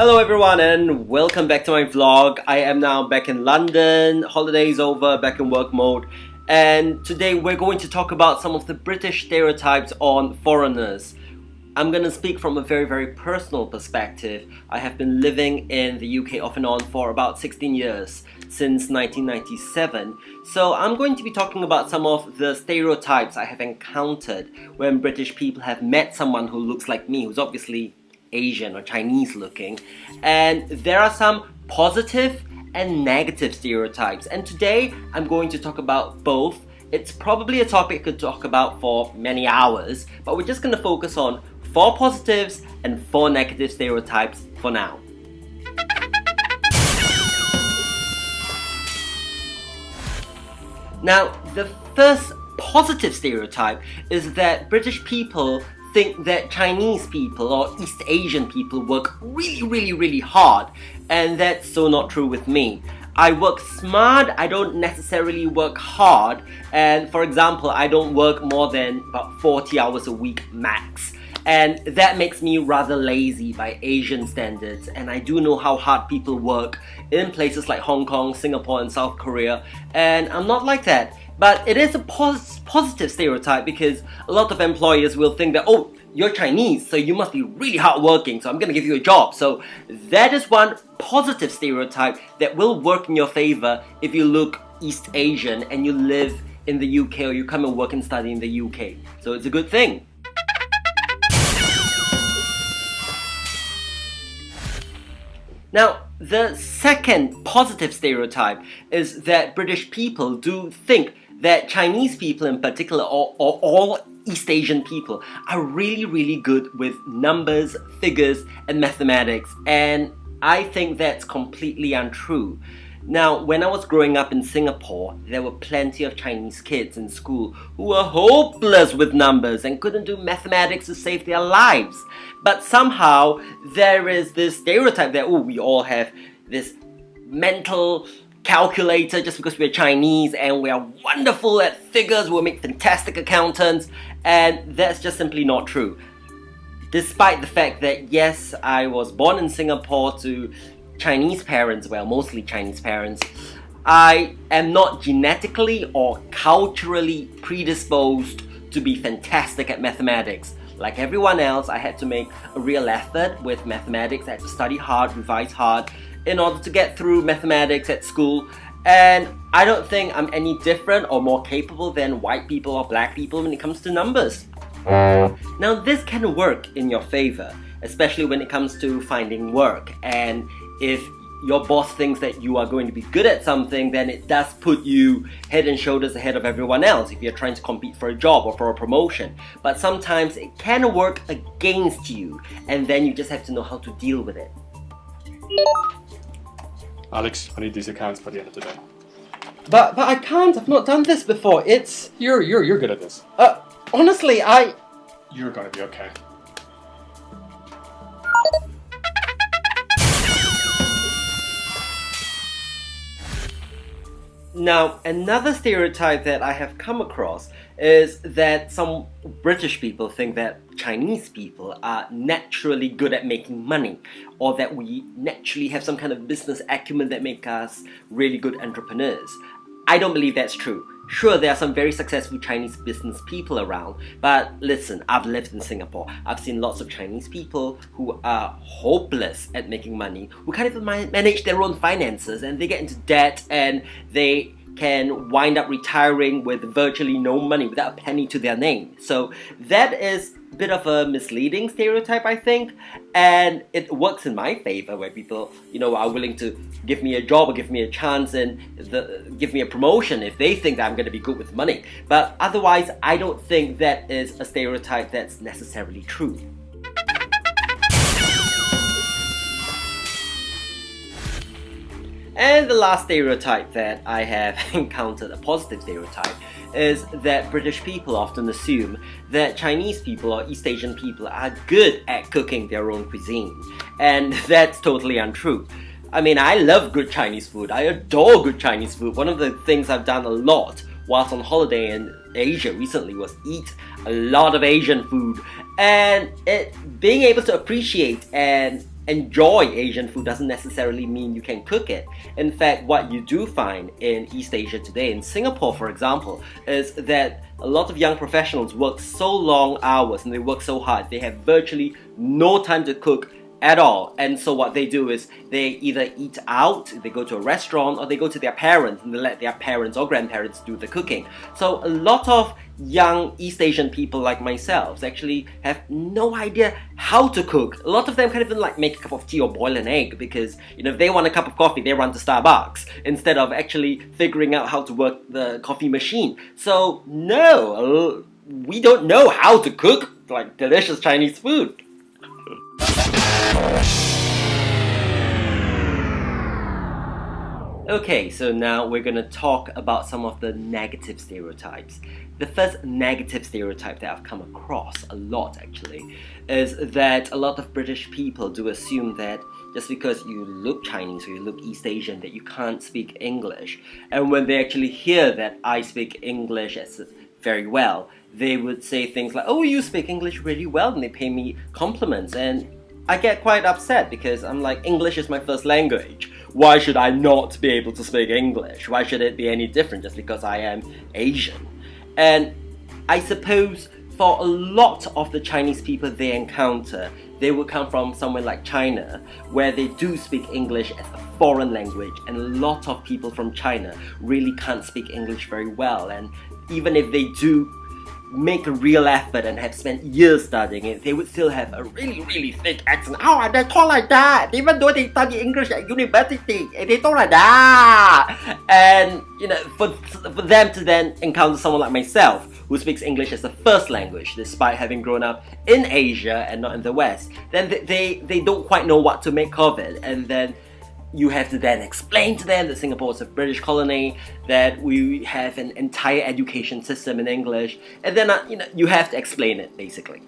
Hello everyone and welcome back to my vlog. I am now back in London, holidays over, back in work mode, and today we're going to talk about some of the British stereotypes on foreigners. I'm going to speak from a very personal perspective. I have been living in the UK off and on for about 16 years, since 1997. So I'm going to be talking about some of the stereotypes I have encountered when British people have met someone who looks like me, who's obviously Asian or Chinese looking, and there are some positive and negative stereotypes, and today I'm going to talk about both. It's probably a topic I could talk about for many hours, but we're just going to focus on 4 positives and 4 negative stereotypes for now. Now, the first positive stereotype is that British people think that Chinese people or East Asian people work really hard, and that's so not true with me. I work smart, I don't necessarily work hard, and for example, I don't work more than about 40 hours a week max. And that makes me rather lazy by Asian standards, and I do know how hard people work in places like Hong Kong, Singapore and South Korea, and I'm not like that. But it is a positive stereotype because a lot of employers will think that, oh, you're Chinese, so you must be really hardworking, so I'm gonna give you a job. So that is one positive stereotype that will work in your favor if you look East Asian and you live in the UK or you come and work and study in the UK. So it's a good thing. Now, the second positive stereotype is that British people do think that Chinese people in particular, or all East Asian people, are really good with numbers, figures, and mathematics, and I think that's completely untrue. Now, when I was growing up in Singapore, there were plenty of Chinese kids in school who were hopeless with numbers and couldn't do mathematics to save their lives. But somehow, there is this stereotype that, oh, we all have this mental calculator just because we're Chinese and we are wonderful at figures, we'll make fantastic accountants, and that's just simply not true. Despite the fact that, yes, I was born in Singapore to Chinese parents, well, mostly Chinese parents, I am not genetically or culturally predisposed to be fantastic at mathematics. Like everyone else, I had to make a real effort with mathematics. I had to study hard, revise hard in order to get through mathematics at school. And I don't think I'm any different or more capable than white people or black people when it comes to numbers. Now, this can work in your favor, especially when it comes to finding work. And if your boss thinks that you are going to be good at something, then it does put you head and shoulders ahead of everyone else if you're trying to compete for a job or for a promotion. But sometimes it can work against you, and then you just have to know how to deal with it. Alex, I need these accounts by the end of the day. But I can't. I've not done this before. It's... You're good at this. Honestly, You're gonna be okay. Now, another stereotype that I have come across is that some British people think that Chinese people are naturally good at making money, or that we naturally have some kind of business acumen that make us really good entrepreneurs. I don't believe that's true. Sure, there are some very successful Chinese business people around, but listen, I've lived in Singapore. I've seen lots of Chinese people who are hopeless at making money, who can't even manage their own finances, and they get into debt and they can wind up retiring with virtually no money, without a penny to their name. So that is a bit of a misleading stereotype, I think, and it works in my favor where people, are willing to give me a job or give me a chance and give me a promotion if they think that I'm going to be good with money. But otherwise, I don't think that is a stereotype that's necessarily true. And the last stereotype that I have encountered, a positive stereotype, is that British people often assume that Chinese people or East Asian people are good at cooking their own cuisine. And that's totally untrue. I mean, I love good Chinese food. I adore good Chinese food. One of the things I've done a lot whilst on holiday in Asia recently was eat a lot of Asian food. And being able to appreciate and enjoy Asian food doesn't necessarily mean you can cook it. In fact, what you do find in East Asia today, in Singapore for example, is that a lot of young professionals work so long hours and they work so hard, they have virtually no time to cook at all. And so what they do is they either eat out, they go to a restaurant, or they go to their parents and they let their parents or grandparents do the cooking. So a lot of young East Asian people like myself actually have no idea how to cook. A lot of them can't even like make a cup of tea or boil an egg because, you know, if they want a cup of coffee, they run to Starbucks instead of actually figuring out how to work the coffee machine. So no, we don't know how to cook like delicious Chinese food. Okay, so now we're going to talk about some of the negative stereotypes. The first negative stereotype that I've come across a lot actually is that a lot of British people do assume that just because you look Chinese or you look East Asian that you can't speak English. And when they actually hear that I speak English very well, they would say things like, "Oh, you speak English really well," and they pay me compliments. And I get quite upset because I'm like, English is my first language. Why should I not be able to speak English? Why should it be any different just because I am Asian? And I suppose for a lot of the Chinese people they encounter, they would come from somewhere like China, where they do speak English as a foreign language, and a lot of people from China really can't speak English very well. And even if they do make a real effort and have spent years studying it, they would still have a really thick accent. Oh, they talk like that, even though they study English at university, they talk like that. And you know, for them to then encounter someone like myself who speaks English as a first language despite having grown up in Asia and not in the West, then they don't quite know what to make of it. And then you have to then explain to them that Singapore is a British colony, that we have an entire education system in English, and then you have to explain it basically.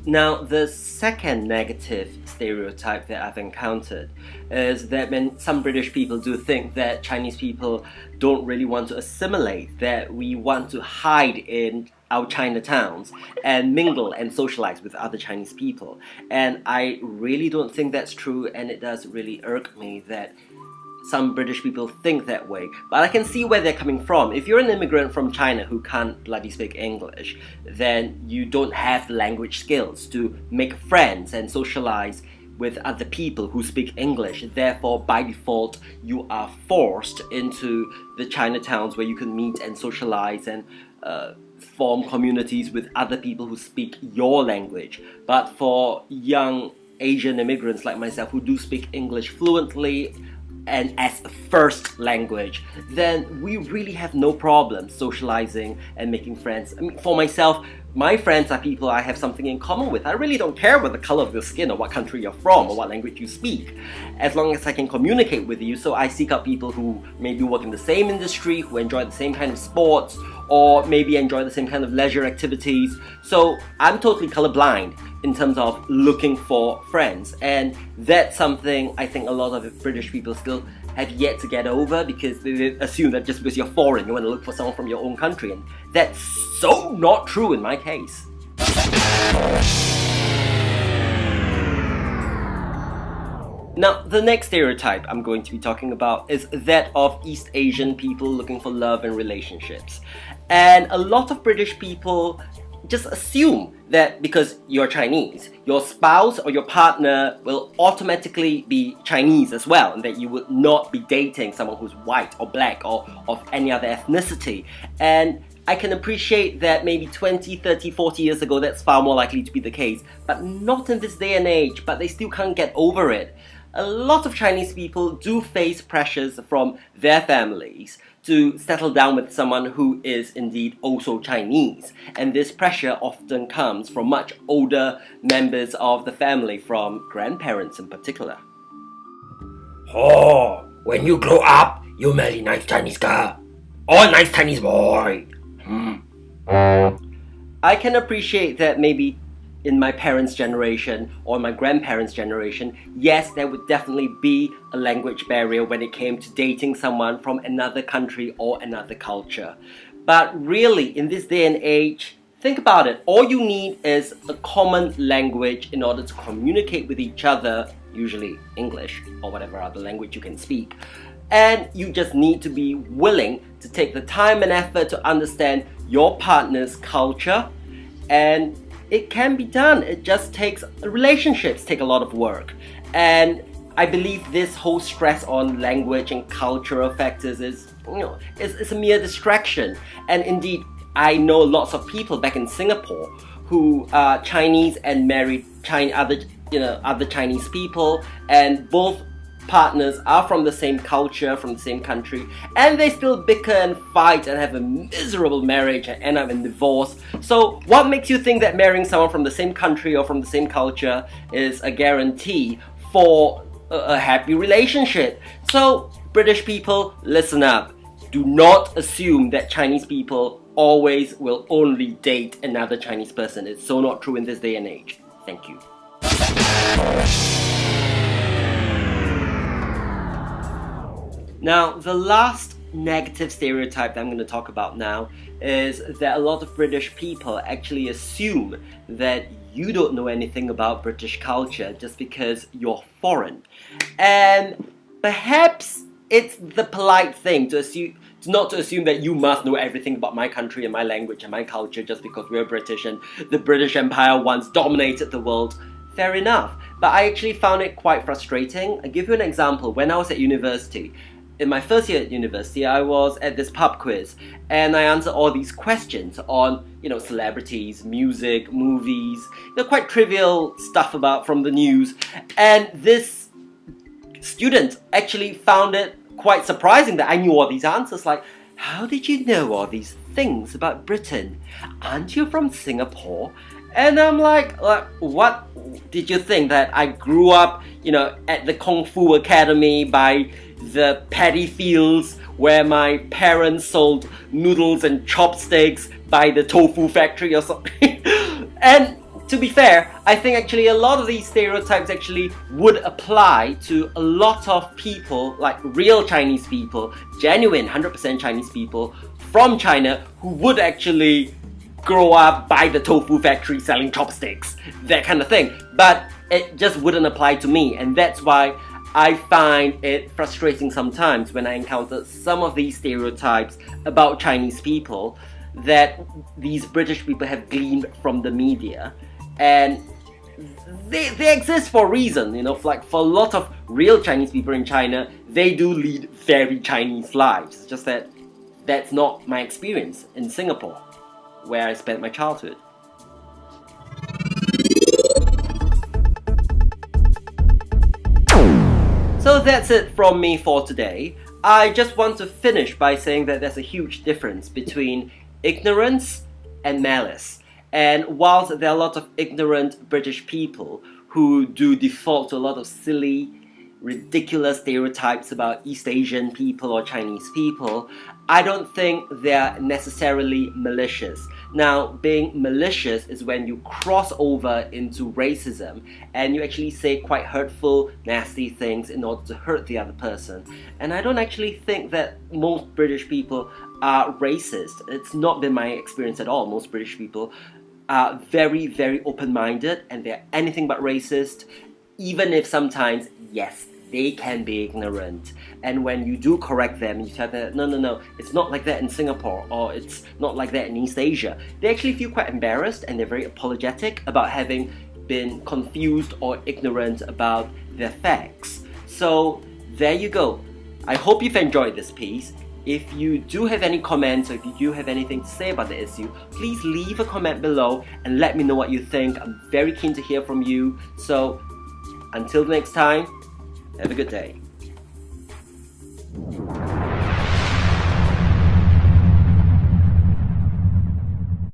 Now, the second negative stereotype that I've encountered is that some British people do think that Chinese people don't really want to assimilate, that we want to hide in our Chinatowns and mingle and socialize with other Chinese people. And I really don't think that's true, and it does really irk me that some British people think that way. But I can see where they're coming from. If you're an immigrant from China who can't bloody speak English, then you don't have the language skills to make friends and socialize with other people who speak English. Therefore, by default, you are forced into the Chinatowns where you can meet and socialize and form communities with other people who speak your language. But for young Asian immigrants like myself who do speak English fluently and as a first language, then we really have no problem socializing and making friends. I mean, for myself, my friends are people I have something in common with. I really don't care about the color of your skin or what country you're from or what language you speak, as long as I can communicate with you. So I seek out people who maybe work in the same industry, who enjoy the same kind of sports, or maybe enjoy the same kind of leisure activities. So I'm totally colorblind in terms of looking for friends, and that's something I think a lot of British people still have yet to get over, because they assume that just because you're foreign, you want to look for someone from your own country, and that's so not true in my case. Now, the next stereotype I'm going to be talking about is that of East Asian people looking for love and relationships. And a lot of British people just assume that because you're Chinese, your spouse or your partner will automatically be Chinese as well, and that you would not be dating someone who's white or black or of any other ethnicity. And I can appreciate that maybe 20, 30, 40 years ago that's far more likely to be the case, but not in this day and age. But they still can't get over it. A lot of Chinese people do face pressures from their families to settle down with someone who is indeed also Chinese. And this pressure often comes from much older members of the family, from grandparents in particular. Oh, when you grow up, you marry nice Chinese girl or nice Chinese boy. I can appreciate that maybe in my parents' generation or my grandparents' generation, yes, there would definitely be a language barrier when it came to dating someone from another country or another culture. But really, in this day and age, Think about it. All you need is a common language in order to communicate with each other, usually English or whatever other language you can speak. And you just need to be willing to take the time and effort to understand your partner's culture, and it can be done. It just takes, relationships take a lot of work. And I believe this whole stress on language and cultural factors is a mere distraction. And indeed, I know lots of people back in Singapore who are Chinese and married other Chinese people, and both partners are from the same culture, from the same country, and they still bicker and fight and have a miserable marriage and end up in divorce. So what makes you think that marrying someone from the same country or from the same culture is a guarantee for a happy relationship? So British people, listen up. Do not assume that Chinese people always will only date another Chinese person. It's so not true in this day and age. Thank you. Now, the last negative stereotype that I'm going to talk about now is that a lot of British people actually assume that you don't know anything about British culture just because you're foreign. And perhaps it's the polite thing to assume, not to assume that you must know everything about my country and my language and my culture just because we're British and the British Empire once dominated the world. Fair enough. But I actually found it quite frustrating. I'll give you an example. When I was at university, in my first year at university, I was at this pub quiz and I answered all these questions on, celebrities, music, movies, quite trivial stuff from the news. And this student actually found it quite surprising that I knew all these answers. Like, how did you know all these things about Britain? Aren't you from Singapore? And I'm like, what did you think, that I grew up, at the Kung Fu Academy by the paddy fields where my parents sold noodles and chopsticks by the tofu factory or something? And to be fair, I think actually a lot of these stereotypes actually would apply to a lot of people, like real Chinese people, genuine 100% Chinese people from China who would actually grow up by the tofu factory selling chopsticks, that kind of thing. But it just wouldn't apply to me, and that's why I find it frustrating sometimes when I encounter some of these stereotypes about Chinese people that these British people have gleaned from the media. And they exist for a reason, like for a lot of real Chinese people in China, they do lead very Chinese lives. It's just that that's not my experience in Singapore, where I spent my childhood. So that's it from me for today. I just want to finish by saying that there's a huge difference between ignorance and malice. And whilst there are a lot of ignorant British people who do default to a lot of silly, ridiculous stereotypes about East Asian people or Chinese people, I don't think they're necessarily malicious. Now, being malicious is when you cross over into racism and you actually say quite hurtful, nasty things in order to hurt the other person. And I don't actually think that most British people are racist. It's not been my experience at all. Most British people are very, very open-minded and they're anything but racist, even if sometimes, yes, they can be ignorant. And when you do correct them, you tell them, no, it's not like that in Singapore, or it's not like that in East Asia, they actually feel quite embarrassed and they're very apologetic about having been confused or ignorant about their facts. So there you go. I hope you've enjoyed this piece. If you do have any comments or if you do have anything to say about the issue, please leave a comment below and let me know what you think. I'm very keen to hear from you. So until next time, have a good day.